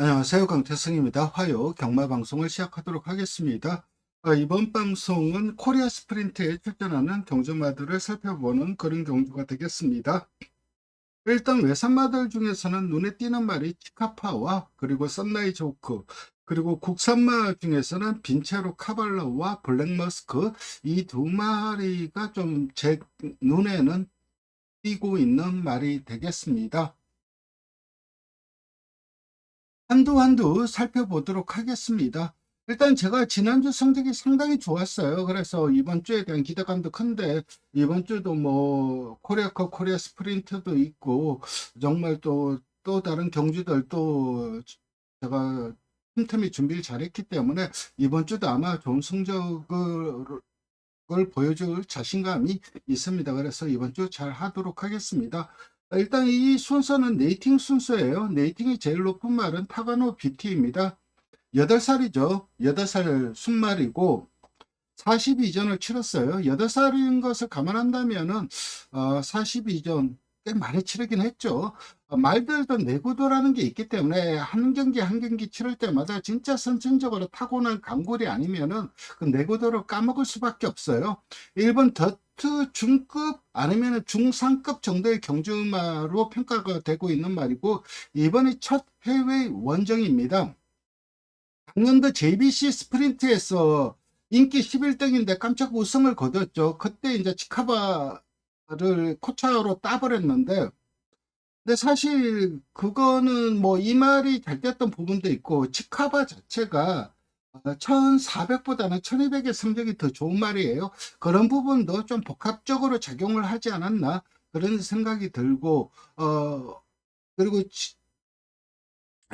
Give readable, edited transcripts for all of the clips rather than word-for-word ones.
안녕하세요. 강태승입니다. 화요 경마방송을 시작하도록 하겠습니다. 이번 방송은 코리아 스프린트에 출전하는 경주마들을 살펴보는 그런 경주가 되겠습니다. 일단 외산마들 중에서는 눈에 띄는 말이 치카파와 그리고 썬라이즈 호크, 그리고 국산마 중에서는 빈체로 카발라와 블랙머스크, 이 두 마리가 좀 제 눈에는 띄고 있는 말이 되겠습니다. 한두 살펴보도록 하겠습니다. 일단 제가 지난주 성적이 상당히 좋았어요. 그래서 이번 주에 대한 기대감도 큰데, 이번 주도 뭐 코리아컵, 코리아 스프린트도 있고 정말 또 다른 경주들 또 제가 틈틈이 준비를 잘했기 때문에 이번 주도 아마 좋은 성적을 보여줄 자신감이 있습니다. 그래서 이번 주 잘 하도록 하겠습니다. 일단 이 순서는 네이팅 순서예요. 네이팅이 제일 높은 말은 타가노 BT입니다. 8살이죠. 8살 순말이고 42전을 치렀어요. 8살인 것을 감안한다면은 42전 꽤 많이 치르긴 했죠. 말들도 내구도라는 게 있기 때문에 한 경기 한 경기 치를 때마다 진짜 선천적으로 타고난 강골이 아니면은 그 내구도를 까먹을 수밖에 없어요. 일본 더트 중급 아니면 중상급 정도의 경주마로 평가가 되고 있는 말이고, 이번이 첫 해외 원정입니다. 작년도 JBC 스프린트에서 인기 11등인데 깜짝 우승을 거뒀죠. 그때 이제 치카바를 코차로 따버렸는데, 근데 사실 그거는 뭐 이 말이 잘 됐던 부분도 있고, 치카바 자체가 1400보다는 1200의 성적이 더 좋은 말이에요. 그런 부분도 좀 복합적으로 작용을 하지 않았나 그런 생각이 들고, 그리고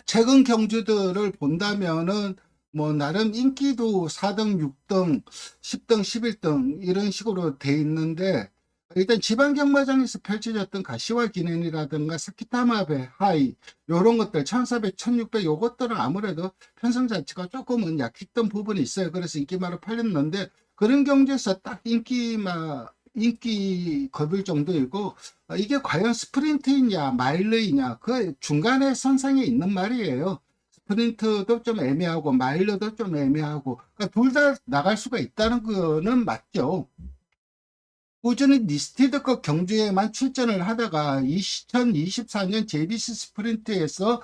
최근 경주들을 본다면은 뭐 나름 인기도 4등, 6등, 10등, 11등 이런 식으로 돼 있는데, 일단 지방 경마장에서 펼쳐졌던 가시와 기넨이라든가 사키타마베 하이 요런 것들 1400, 1600 요것들은 아무래도 편성 자체가 조금은 약했던 부분이 있어요. 그래서 인기마로 팔렸는데, 그런 경주에서 딱 인기 거둘 정도이고, 이게 과연 스프린트이냐 마일르이냐 그 중간에 선상에 있는 말이에요. 스프린트도 좀 애매하고 마일르도 좀 애매하고, 그러니까 둘 다 나갈 수가 있다는 거는 맞죠. 꾸준히 리스티드급 경주에만 출전을 하다가 2024년 JBC 스프린트에서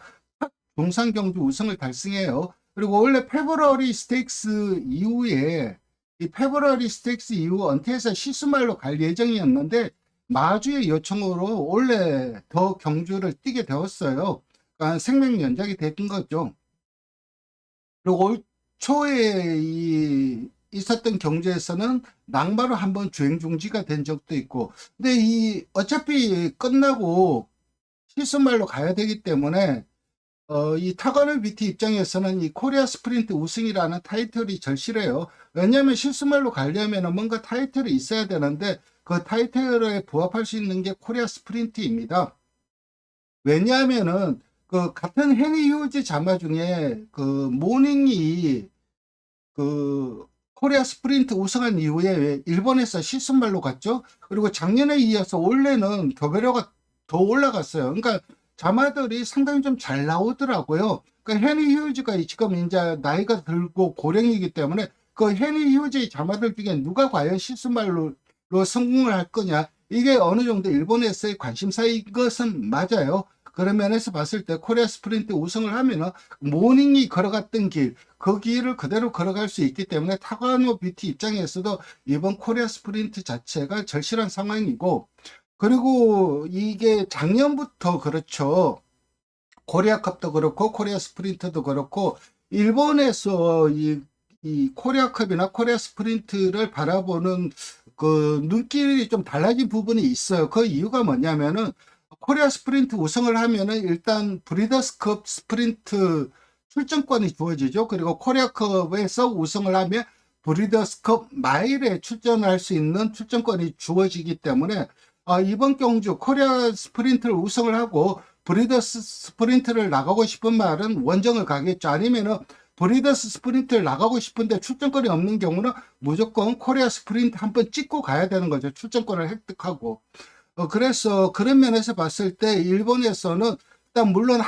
동상 경주 우승을 달성해요. 그리고 원래 페브러리 스테이크스 이후에 이 페브러리 스테이크스 이후 은퇴해서 시스말로 갈 예정이었는데, 마주의 요청으로 원래 더 경주를 뛰게 되었어요. 그러니까 생명 연장이 됐던 거죠. 그리고 올 초에 있었던 경주에서는 낙마로 한번 주행 중지가 된 적도 있고, 근데 이 어차피 끝나고 시스말로 가야 되기 때문에 이 타가노 BT 입장에서는 이 코리아 스프린트 우승이라는 타이틀이 절실해요. 왜냐하면 실수말로 가려면 뭔가 타이틀이 있어야 되는데, 그 타이틀에 부합할 수 있는 게 코리아 스프린트입니다. 왜냐하면은 그 같은 헤니 휴즈 자마 중에 그 모닝이 그 코리아 스프린트 우승한 이후에 일본에서 실순말로 갔죠. 그리고 작년에 이어서 올해는 교배료가 더 올라갔어요. 그러니까 자마들이 상당히 좀 잘 나오더라고요. 그 헤니 휴즈가 지금 이제 나이가 들고 고령이기 때문에 그 헤니 휴즈의 자마들 중에 누가 과연 실순말로 성공을 할 거냐, 이게 어느 정도 일본에서의 관심사인 것은 맞아요. 그런 면에서 봤을 때 코리아 스프린트 우승을 하면은 모닝이 걸어갔던 길, 그 길을 그대로 걸어갈 수 있기 때문에 타가노 뷰티 입장에서도 이번 코리아 스프린트 자체가 절실한 상황이고, 그리고 이게 작년부터 그렇죠. 코리아컵도 그렇고 코리아 스프린트도 그렇고 일본에서 이 코리아컵이나 코리아 스프린트를 바라보는 그 눈길이 좀 달라진 부분이 있어요. 그 이유가 뭐냐면은 코리아 스프린트 우승을 하면은 일단 브리더스컵 스프린트 출전권이 주어지죠. 그리고 코리아컵에서 우승을 하면 브리더스컵 마일에 출전할 수 있는 출전권이 주어지기 때문에 이번 경주 코리아 스프린트를 우승을 하고 브리더스 스프린트를 나가고 싶은 말은 원정을 가겠죠. 아니면은 브리더스 스프린트를 나가고 싶은데 출전권이 없는 경우는 무조건 코리아 스프린트 한번 찍고 가야 되는 거죠. 출전권을 획득하고. 그래서 그런 면에서 봤을 때 일본에서는 일단 물론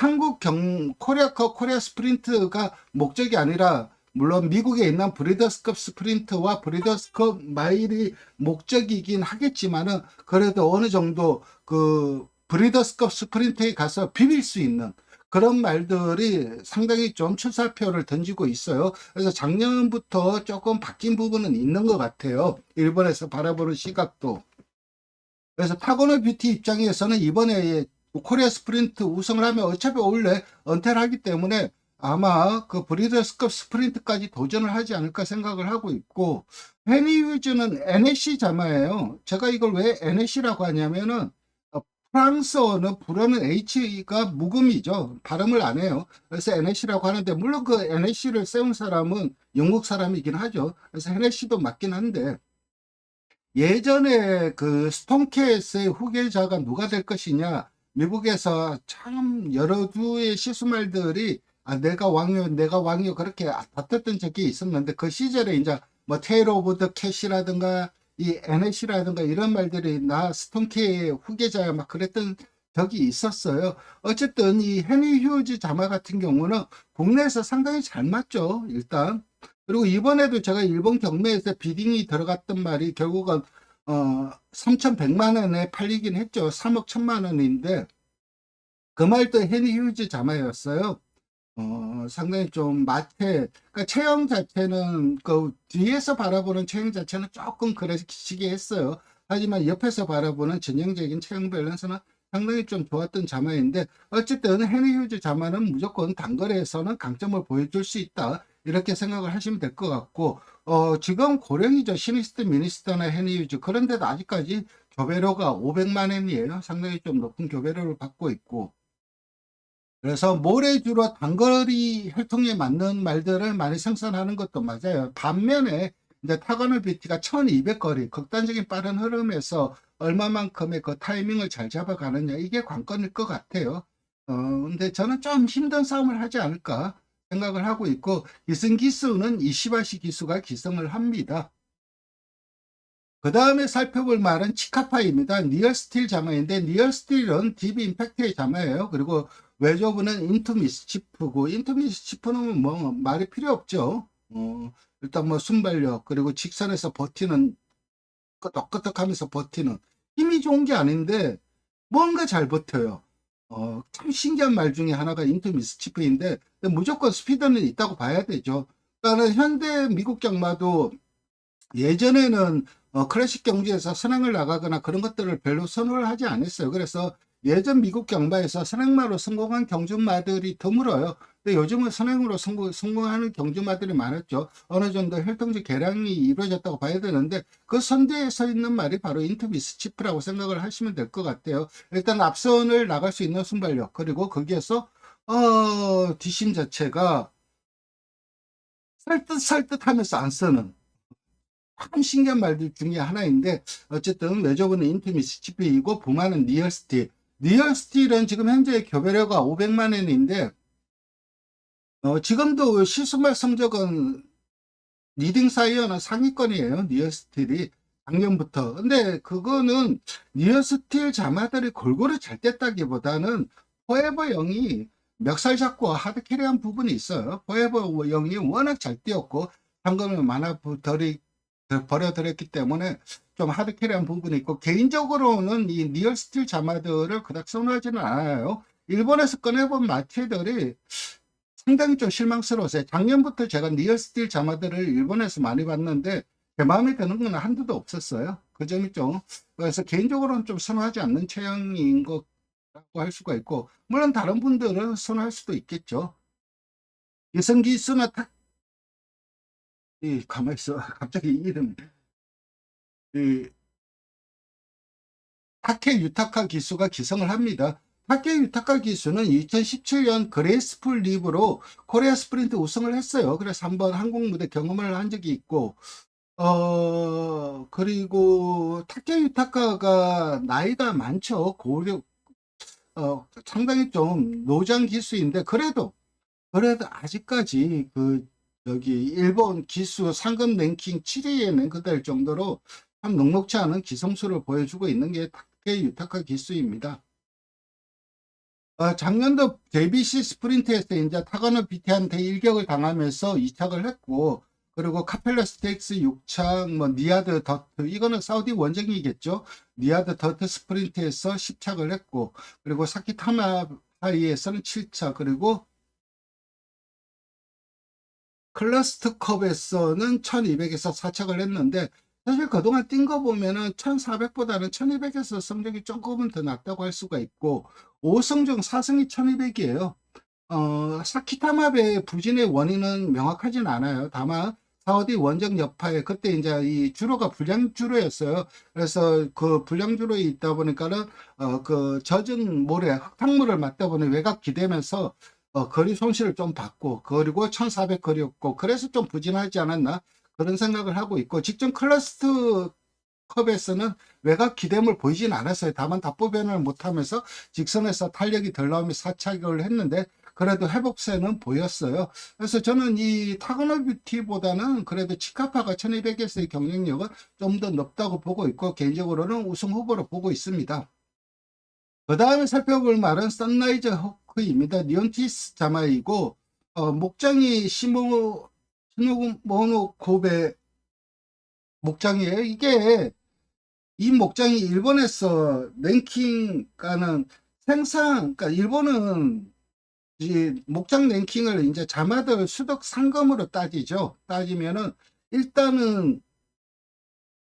코리아컵 코리아 스프린트가 목적이 아니라 물론 미국에 있는 브리더스컵 스프린트와 브리더스컵 마일이 목적이긴 하겠지만은 그래도 어느 정도 그 브리더스컵 스프린트에 가서 비빌 수 있는 그런 말들이 상당히 좀 출사표를 던지고 있어요. 그래서 작년부터 조금 바뀐 부분은 있는 것 같아요. 일본에서 바라보는 시각도. 그래서 타고노 뷰티 입장에서는 이번에 코리아 스프린트 우승을 하면 어차피 원래 은퇴를 하기 때문에 아마 그 브리더스컵 스프린트까지 도전을 하지 않을까 생각을 하고 있고, 헤니 휴즈는 NSC 자마예요. 제가 이걸 왜 NSC라고 하냐면은 프랑스어는 불어는 H가 묵음이죠. 발음을 안 해요. 그래서 NSC라고 하는데 물론 그 NSC를 세운 사람은 영국 사람이긴 하죠. 그래서 NSC도 맞긴 한데 예전에 그 스톤캣의 후계자가 누가 될 것이냐, 미국에서 참 여러 주의 시수말들이 내가 왕이요, 내가 왕이요 그렇게 다퉜던 적이 있었는데 그 시절에 이제 뭐 테일러 오브 더 캣이라든가 이 NSC라든가 이런 말들이 나 스톤캣의 후계자야 막 그랬던 적이 있었어요. 어쨌든 이 헤니 휴즈 자마 같은 경우는 국내에서 상당히 잘 맞죠, 일단. 그리고 이번에도 제가 일본 경매에서 비딩이 들어갔던 말이 결국은 3,100만 원에 팔리긴 했죠. 3억 1천만 원인데 그 말도 헤니 휴즈 자마였어요. 상당히 좀 그러니까 체형 자체는 그 뒤에서 바라보는 체형 자체는 조금 그러시게 했어요. 하지만 옆에서 바라보는 전형적인 체형 밸런스는 상당히 좀 좋았던 자마인데 어쨌든 헤니 휴즈 자마는 무조건 단거리에서는 강점을 보여줄 수 있다. 이렇게 생각을 하시면 될 것 같고 지금 고령이죠. 시니스트 미니스터나 헤니 휴즈. 그런데도 아직까지 교배료가 500만 엔이에요. 상당히 좀 높은 교배료를 받고 있고 그래서 모래주로 단거리 혈통에 맞는 말들을 많이 생산하는 것도 맞아요. 반면에 이제 타거널 뷰티가 1200거리 극단적인 빠른 흐름에서 얼마만큼의 그 타이밍을 잘 잡아가느냐 이게 관건일 것 같아요. 근데 저는 좀 힘든 싸움을 하지 않을까 생각을 하고 있고 기승기수는 이시바시 기수가 기승을 합니다. 그 다음에 살펴볼 말은 치카파입니다. 니얼스틸 자마인데 니얼스틸은 딥 임팩트의 자마예요. 그리고 외조부는 인투 미스치프고 인투 미스치프는 뭐 말이 필요 없죠. 일단 뭐 순발력 그리고 직선에서 버티는 끄덕끄덕하면서 버티는 힘이 좋은 게 아닌데 뭔가 잘 버텨요. 참 신기한 말 중에 하나가 인투 미스치프인데 무조건 스피드는 있다고 봐야 되죠. 그러니까 현대 미국 경마도 예전에는 클래식 경주에서 선행을 나가거나 그런 것들을 별로 선호를 하지 않았어요. 그래서 예전 미국 경마에서 선행마로 성공한 경주마들이 드물어요. 근데 요즘은 선행으로 성공하는 경주마들이 많았죠. 어느 정도 혈통적 개량이 이루어졌다고 봐야 되는데 그 선대에 서 있는 말이 바로 인투비스 치프라고 생각을 하시면 될 것 같아요. 일단 앞선을 나갈 수 있는 순발력 그리고 거기에서 뒷심 자체가 살듯살듯 하면서 안 쓰는 참 신기한 말들 중에 하나인데 어쨌든 외조부는 인투미시치피이고 부마는 니얼스틸. 니얼스틸은 지금 현재 교배료가 500만 엔인데 지금도 실수말 성적은 리딩 사이어는 상위권이에요. 니얼스틸이 작년부터. 근데 그거는 니얼스틸 자마들이 골고루 잘 뗐다기보다는 포에버 영이 멱살 잡고 하드캐리한 부분이 있어요. 포에버 영이 워낙 잘 뛰었고 상금을 많아 버려들였기 때문에 좀 하드캐리한 부분이 있고 개인적으로는 이 니얼스틸 자마들을 그닥 선호하지는 않아요. 일본에서 꺼내본 마티들이 상당히 좀 실망스러웠어요. 작년부터 제가 리얼스틸 자마들을 일본에서 많이 봤는데 제 마음에 드는 건 한두도 없었어요. 그 점이 좀 그래서 개인적으로는 좀 선호하지 않는 체형인 것라고 할 수가 있고 물론 다른 분들은 선호할 수도 있겠죠. 이성기수나 가만히 있어. 갑자기 이름 이 타케 유타카 기수가 기성을 합니다. 타케 유타카 기수는 2017년 그레이스풀 리브로 코리아 스프린트 우승을 했어요. 그래서 한번 한국 무대 경험을 한 적이 있고, 그리고 타케 유타카가 나이가 많죠. 상당히 좀 노장 기수인데, 그래도 아직까지 여기 일본 기수 상금 랭킹 7위에 랭크될 정도로 참 녹록치 않은 기성수를 보여주고 있는 게 타케 유타카 기수입니다. 작년도 JBC 스프린트에서 이제 타가노 BT한테 일격을 당하면서 2착을 했고, 그리고 카펠라 스테이크스 6착, 뭐, 니아드 더트, 이거는 사우디 원정이겠죠. 니아드 더트 스프린트에서 10착을 했고, 그리고 사키타마 하이에서는 7착, 그리고 클러스트컵에서는 1200에서 4착을 했는데, 사실 그동안 뛴 거 보면은 1400보다는 1200에서 성적이 조금은 더 낫다고 할 수가 있고, 5승 중 4승이 1200이에요. 사키타마베 부진의 원인은 명확하진 않아요. 다만 사우디 원정 여파에 그때 이제 이 주로가 불량 주로였어요. 그래서 그 불량 주로에 있다 보니까는 그 젖은 모래 흙탕물을 맞다 보니 외곽 기대면서 거리 손실을 좀 받고, 그리고 1400 거리였고, 그래서 좀 부진하지 않았나 그런 생각을 하고 있고, 직전 클러스트 컵에서는 외곽 기대물 보이진 않았어요. 다만 답보 변화를 못하면서 직선에서 탄력이 덜 나오며 사착을 했는데, 그래도 회복세는 보였어요. 그래서 저는 이 타거너 뷰티보다는 그래도 치카파가 1200에서의 경쟁력은 좀 더 높다고 보고 있고, 개인적으로는 우승 후보로 보고 있습니다. 그 다음에 살펴볼 말은 선라이즈 호크입니다. 니온티스 자마이고, 목장이 시모노 고베 목장이에요. 이 목장이 일본에서 랭킹가는 그러니까 일본은 이 목장 랭킹을 이제 자마들 수덕 상금으로 따지면은 일단은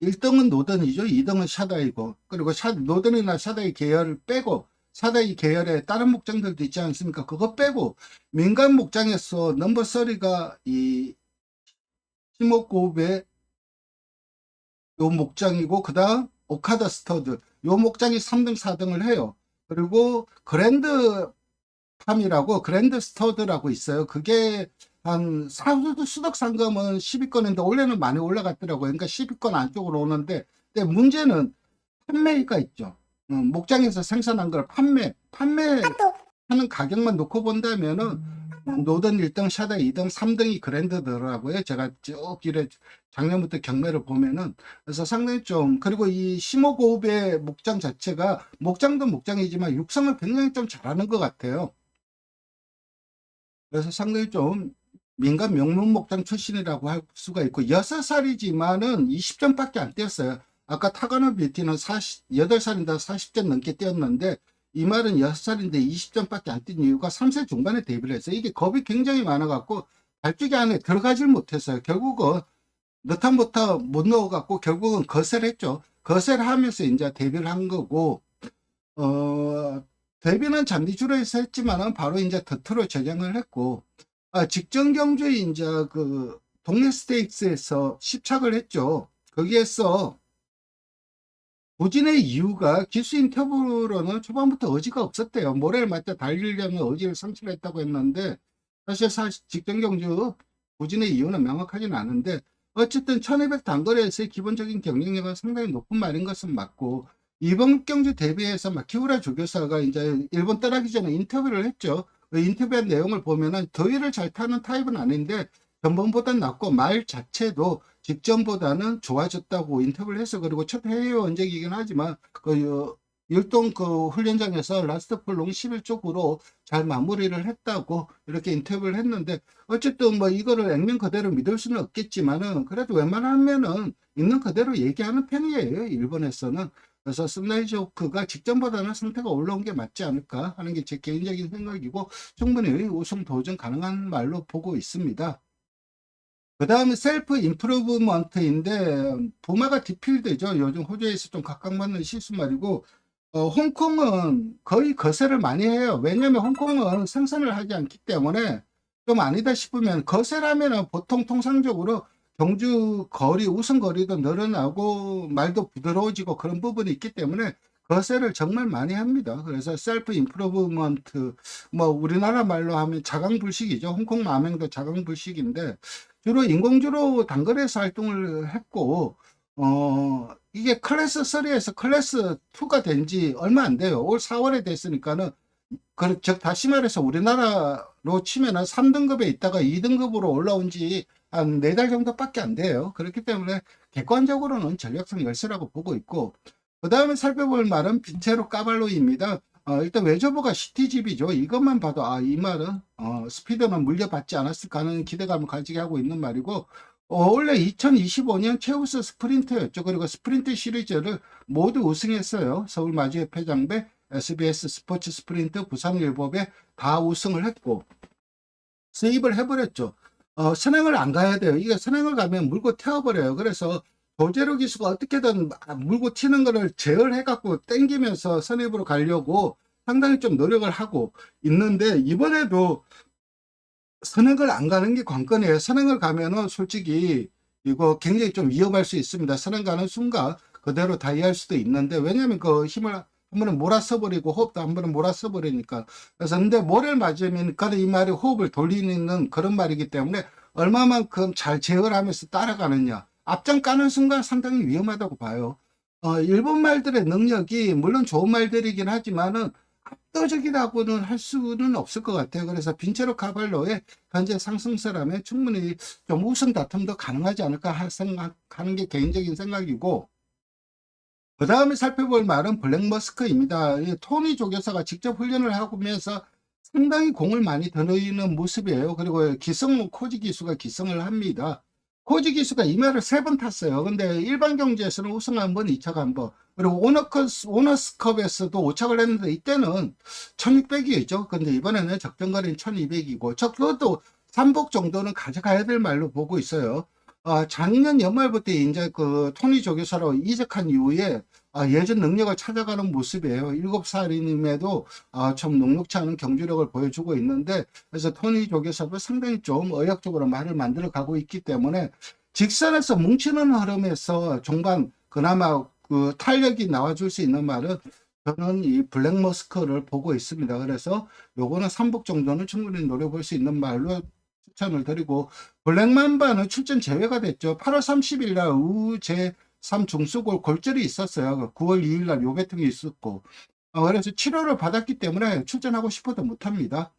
1등은 노던이죠. 2등은 샤다이고, 그리고 노던이나 샤다이 계열을 빼고, 샤다이 계열에 다른 목장들도 있지 않습니까? 그거 빼고 민간 목장에서 넘버 3가 이 시모고베 요 목장이고, 그 다음 오카다 스터드 요 목장이 3등 4등을 해요. 그리고 그랜드 팜이라고 그랜드 스터드라고 있어요. 그게 한 수덕 상금은 10위권인데 올해는 많이 올라갔더라고요. 그러니까 10위권 안쪽으로 오는데, 근데 문제는 판매가 있죠. 목장에서 생산한 걸 판매하는 가격만 놓고 본다면은 노던 1등, 샤다 2등, 3등이 그랜드더라고요. 제가 쭉 이래 작년부터 경매를 보면은. 그래서 상당히 좀, 그리고 이 시모고베 목장 자체가 목장도 목장이지만 육성을 굉장히 좀 잘하는 것 같아요. 그래서 상당히 좀 민간 명문 목장 출신이라고 할 수가 있고, 6살이지만은 20점밖에 안 뛰었어요. 아까 타가노 뷰티는 8살인데 40점 넘게 뛰었는데, 이 말은 6살인데 20점밖에 안 뛴 이유가 3세 중반에 데뷔를 했어요. 이게 겁이 굉장히 많아갖고 발주기 안에 들어가질 못했어요. 결국은 넣다 못 넣어갖고 결국은 거셀했죠. 거셀하면서 이제 데뷔를 한 거고, 어, 데뷔는 잔디주로에서 했지만은 바로 이제 더트로 전향을 했고, 직전 경주에 이제 그 동네 스테이크스에서 10착을 했죠. 거기에서 부진의 이유가 기수 인터뷰로는 초반부터 의지가 없었대요. 모래를 맞다 달리려면 의지를 상실했다고 했는데, 사실 직전 경주 부진의 이유는 명확하지는 않은데, 어쨌든 1200 단거리에서의 기본적인 경쟁력은 상당히 높은 말인 것은 맞고, 이번 경주 대비해서 마키우라 조교사가 이제 일본 떠나기 전에 인터뷰를 했죠. 그 인터뷰한 내용을 보면은 더위를 잘 타는 타입은 아닌데 전번보단 낫고, 말 자체도 직전보다는 좋아졌다고 인터뷰를 해서, 그리고 첫 해외 원정이긴 하지만 그 율동 그 훈련장에서 라스트 풀롱 11쪽으로 잘 마무리를 했다고 이렇게 인터뷰를 했는데, 어쨌든 뭐 이거를 액면 그대로 믿을 수는 없겠지만은 그래도 웬만하면은 있는 그대로 얘기하는 편이에요, 일본에서는. 그래서 슬라이조크가 직전보다는 상태가 올라온 게 맞지 않을까 하는 게 제 개인적인 생각이고, 충분히 우승 도전 가능한 말로 보고 있습니다. 그 다음에 셀프 임프루브먼트인데, 부마가 디필드죠. 요즘 호주에서 좀 각광받는 실수말이고, 홍콩은 거의 거세를 많이 해요. 왜냐면 홍콩은 생산을 하지 않기 때문에, 좀 아니다 싶으면 거세라면은 보통 통상적으로 경주 거리, 우승 거리도 늘어나고 말도 부드러워지고 그런 부분이 있기 때문에 거세를 정말 많이 합니다. 그래서 셀프 임프루브먼트, 뭐 우리나라 말로 하면 자강불식이죠. 홍콩 마명도 자강불식인데, 주로 인공주로 단거리에서 활동을 했고, 이게 클래스 3에서 클래스 2가 된 지 얼마 안 돼요. 올 4월에 됐으니까는, 즉, 다시 말해서 우리나라로 치면은 3등급에 있다가 2등급으로 올라온 지 한 4달 정도밖에 안 돼요. 그렇기 때문에 객관적으로는 전략성 열세라고 보고 있고, 그 다음에 살펴볼 말은 빈체로 까발로입니다. 일단 외저버가 시티집이죠. 이것만 봐도 이 말은 스피드는 물려받지 않았을까 하는 기대감을 가지게 하고 있는 말이고, 원래 2025년 최우수 스프린터였죠. 그리고 스프린트 시리즈를 모두 우승했어요. 서울 마주의 패장배, SBS 스포츠 스프린트, 부산일보배 다 우승을 했고 수입을 해버렸죠. 선행을 안 가야 돼요. 이게 선행을 가면 물고 태워버려요. 그래서 조제로 기수가 어떻게든 물고 튀는 거를 제어해갖고 땡기면서 선입으로 가려고 상당히 좀 노력을 하고 있는데, 이번에도 선행을 안 가는 게 관건이에요. 선행을 가면은 솔직히 이거 굉장히 좀 위험할 수 있습니다. 선행 가는 순간 그대로 다이할 수도 있는데, 왜냐하면 그 힘을 한 번은 몰아써버리고 호흡도 한 번은 몰아써버리니까. 그래서 근데 모래를 맞으면 이 말이 호흡을 돌리는 그런 말이기 때문에 얼마만큼 잘 제어를 하면서 따라가느냐. 앞장 까는 순간 상당히 위험하다고 봐요. 일본 말들의 능력이 물론 좋은 말들이긴 하지만은 압도적이라고는 할 수는 없을 것 같아요. 그래서 빈체로 카발로의 현재 상승세라면 충분히 좀 우승 다툼도 가능하지 않을까 생각하는 게 개인적인 생각이고, 그 다음에 살펴볼 말은 블랙머스크입니다. 이 토니 조교사가 직접 훈련을 하면서 상당히 공을 많이 들이는 모습이에요. 그리고 코지 기수가 기승을 합니다. 코지 기수가 이 말을 3번 탔어요. 근데 일반 경주에서는 우승 한 번, 2차가 한 번. 그리고 오너스컵에서도 5착을 했는데 이때는 1600이었죠. 근데 이번에는 적정거리는 1200이고, 적어도 3복 정도는 가져가야 될 말로 보고 있어요. 작년 연말부터 이제 그 토니 조교사로 이적한 이후에 예전 능력을 찾아가는 모습이에요. 7살임에도 좀 녹록치 않은 경주력을 보여주고 있는데, 그래서 토니 조교사도 상당히 좀 의욕적으로 말을 만들어 가고 있기 때문에 직선에서 뭉치는 흐름에서 종반 그나마 그 탄력이 나와줄 수 있는 말은 저는 이 블랙머스크를 보고 있습니다. 그래서 요거는 3복 정도는 충분히 노려볼 수 있는 말로 추천을 드리고, 블랙맘바는 출전 제외가 됐죠. 8월 30일 날 우제 3 중수골 골절이 있었어요. 9월 2일 날 요배통이 있었고, 그래서 치료를 받았기 때문에 출전하고 싶어도 못합니다.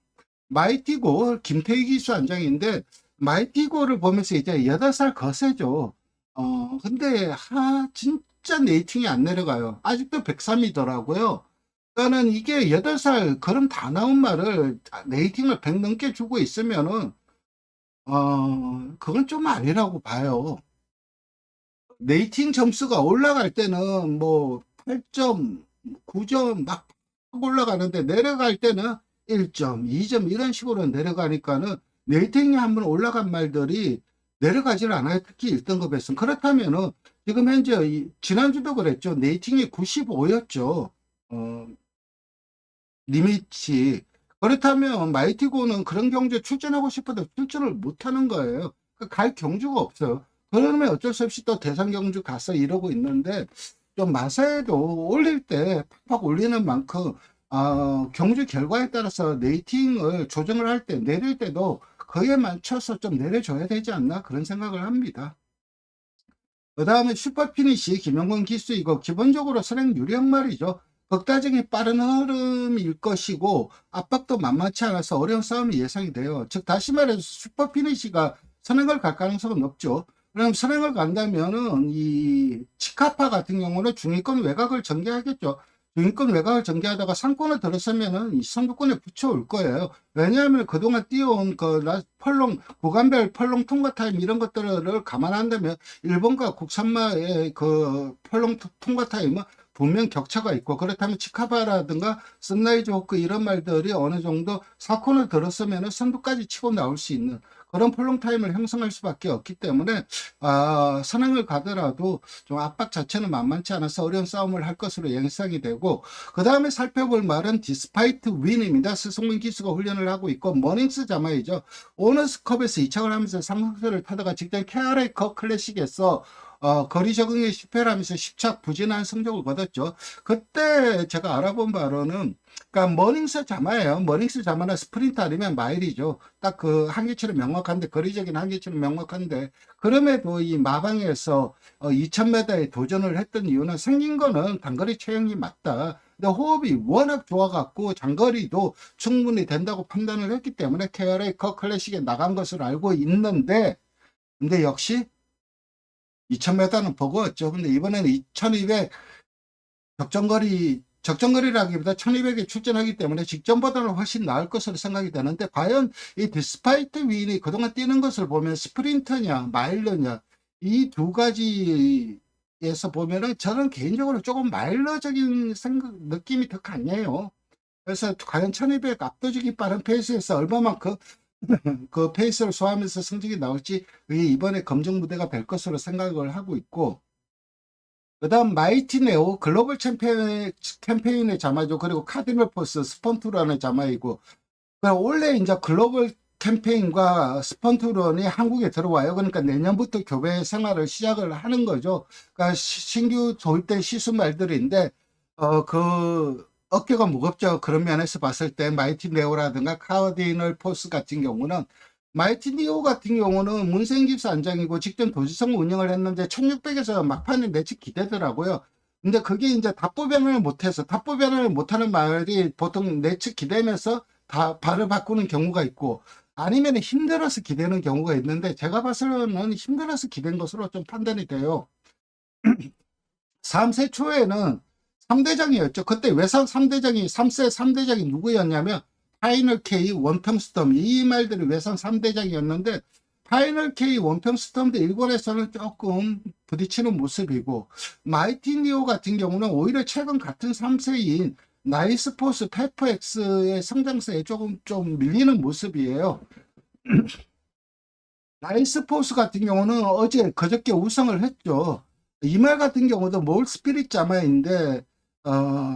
마이티고 김태희 기수 안장인데, 마이티고를 보면서 이제 8살 거세죠. 근데 진짜 네이팅이 안 내려가요. 아직도 103이더라고요. 그러니까는 이게 8살 걸음 다 나온 말을 네이팅을 100 넘게 주고 있으면은 그건 좀 아니라고 봐요. 레이팅 점수가 올라갈 때는 뭐 8점, 9점 막 올라가는데, 내려갈 때는 1점, 2점 이런 식으로 내려가니까는 레이팅이 한번 올라간 말들이 내려가질 않아요. 특히 1등급에서는. 그렇다면은 지금 현재 지난주도 그랬죠. 레이팅이 95였죠. 리미치. 그렇다면 마이티고는 그런 경주에 출전하고 싶어도 출전을 못하는 거예요. 갈 경주가 없어요. 그러면 어쩔 수 없이 또 대상 경주 가서 이러고 있는데, 좀 마사에도 올릴 때 팍팍 올리는 만큼 경주 결과에 따라서 레이팅을 조정을 할 때, 내릴 때도 그에 맞춰서 좀 내려줘야 되지 않나 그런 생각을 합니다. 그 다음에 슈퍼피니시 김영건 기수, 이거 기본적으로 선행 유리한 말이죠. 극단적인 빠른 흐름일 것이고 압박도 만만치 않아서 어려운 싸움이 예상이 돼요. 즉 다시 말해서 슈퍼피니시가 선행을 갈 가능성은 높죠. 그럼 선행을 간다면은 이 치카파 같은 경우는 중위권 외곽을 전개하겠죠. 중위권 외곽을 전개하다가 상권을 들어서면은 이 선두권에 붙여올 거예요. 왜냐하면 그동안 뛰어온 펄롱, 구간별 펄롱 통과 타임 이런 것들을 감안한다면 일본과 국산마의 그 펄롱 통과 타임은 분명 격차가 있고, 그렇다면 치카바라든가 선라이즈 호크 이런 말들이 어느 정도 사콘을 들었으면 선두까지 치고 나올 수 있는 그런 펄롱 타임을 형성할 수밖에 없기 때문에 선행을 가더라도 좀 압박 자체는 만만치 않아서 어려운 싸움을 할 것으로 예상이 되고, 그 다음에 살펴볼 말은 디스파이트 윈입니다. 스승문 기수가 훈련을 하고 있고, 머닝스 자마이죠. 오너스컵에서 2착을 하면서 상승세를 타다가 직전 KRA 컵 클래식에서 거리 적응에 실패를 하면서 10착 부진한 성적을 거뒀죠. 그때 제가 알아본 바로는, 그러니까 머닝스 자마예요. 머닝스 자마나 스프린트 아니면 마일이죠. 딱 그 한계치는 명확한데, 거리적인 한계치는 명확한데, 그럼에도 이 마방에서 2000m에 도전을 했던 이유는, 생긴 거는 단거리 체형이 맞다. 근데 호흡이 워낙 좋아갖고 장거리도 충분히 된다고 판단을 했기 때문에 KRA 컵 클래식에 나간 것으로 알고 있는데, 근데 역시 2000m는 버거웠죠. 근데 이번에는 2200 적정거리 적정거리라기보다 1200에 출전하기 때문에 직전보다는 훨씬 나을 것으로 생각이 되는데, 과연 이 디스파이트 윈이 그동안 뛰는 것을 보면 스프린터냐 마일러냐 이 두 가지에서 보면은 저는 개인적으로 조금 마일러적인 느낌이 더 강해요. 그래서 과연 1200 압도적인 빠른 페이스에서 얼마만큼 그 페이스를 소화하면서 성적이 나올지 이번에 검증 무대가 될 것으로 생각을 하고 있고, 그 다음 마이티 네오 글로벌 캠페인의 자마죠. 그리고 카디널 포스 스폰투라는 자마이고, 원래 이제 글로벌 캠페인과 스폰투런이 한국에 들어와요. 그러니까 내년부터 교배 생활을 시작을 하는 거죠. 그러니까 신규 도입된 시수 말들인데, 그 어깨가 무겁죠. 그런 면에서 봤을 때 마이티 네오라든가 카디널 포스 같은 경우는, 마이티 네오 같은 경우는 문세인 안장이고 직전 도지성 운영을 했는데 1600에서 막판에 내치 기대더라고요. 근데 그게 이제 답보변을 못해서, 답보변을 못하는 말이 보통 내치 기대면서 다 발을 바꾸는 경우가 있고, 아니면 힘들어서 기대는 경우가 있는데, 제가 봐서는 힘들어서 기댄 것으로 좀 판단이 돼요. 3세 초에는 3대장이었죠. 그때 외상 3대장이, 3세 3대장이 누구였냐면 파이널 K, 원평스톰, 이 말들이 외상 3대장이었는데, 파이널 K, 원평스톰도 일본에서는 조금 부딪히는 모습이고, 마이티 니오 같은 경우는 오히려 최근 같은 3세인 나이스포스 페퍼엑스의 성장세에 조금 좀 밀리는 모습이에요. 나이스포스 같은 경우는 그저께 우승을 했죠. 이 말 같은 경우도 몰 스피릿 자마인데,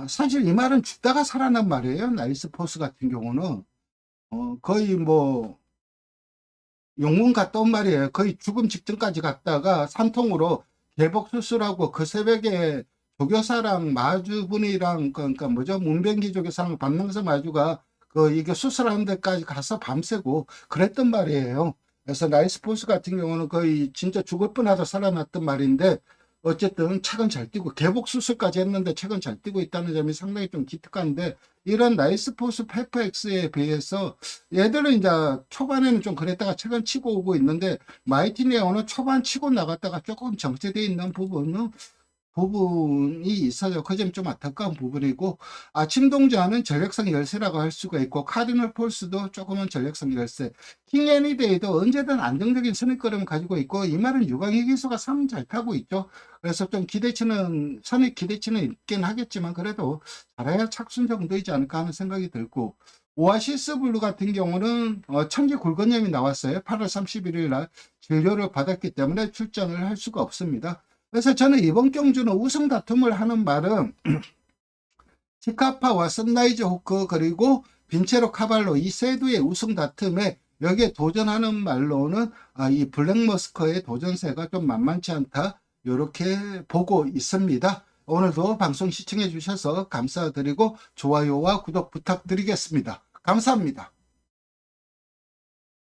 사실 이 말은 죽다가 살아난 말이에요. 나이스포스 같은 경우는 거의 뭐 영웅 갔다 온 말이에요. 거의 죽음 직전까지 갔다가 산통으로 개복 수술하고 그 새벽에 조교사랑 마주분이랑, 그러니까 뭐죠, 문병기 조교사랑 반능서 마주가 이게 수술하는 데까지 가서 밤새고 그랬던 말이에요. 그래서 나이스포스 같은 경우는 거의 진짜 죽을 뻔하다 살아났던 말인데, 어쨌든 책은 잘 뛰고 개복 수술까지 했는데 책은 잘 뛰고 있다는 점이 상당히 좀 기특한데, 이런 나이스포스 페퍼엑스에 비해서 얘들은 이제 초반에는 좀 그랬다가 최근 치고 오고 있는데, 마이티 네오는 초반 치고 나갔다가 조금 정체되어 있는 부분이 있어요. 그 점이 좀 안타까운 부분이고, 아침 동자는 전력성 열세라고 할 수가 있고, 카디널 폴스도 조금은 전력성 열세, 킹 애니데이도 언제든 안정적인 선입걸음을 가지고 있고, 이 말은 유광희 기수가 참 잘 타고 있죠. 그래서 좀 선입 기대치는 있긴 하겠지만, 그래도 잘해야 착순 정도이지 않을까 하는 생각이 들고, 오아시스 블루 같은 경우는 천지 골건염이 나왔어요. 8월 31일 날 진료를 받았기 때문에 출전을 할 수가 없습니다. 그래서 저는 이번 경주는 우승 다툼을 하는 말은 치카파와 선라이즈 호크 그리고 빈체로 카발로 이 세두의 우승 다툼에 여기에 도전하는 말로는 이 블랙머스커의 도전세가 좀 만만치 않다, 이렇게 보고 있습니다. 오늘도 방송 시청해 주셔서 감사드리고 좋아요와 구독 부탁드리겠습니다. 감사합니다.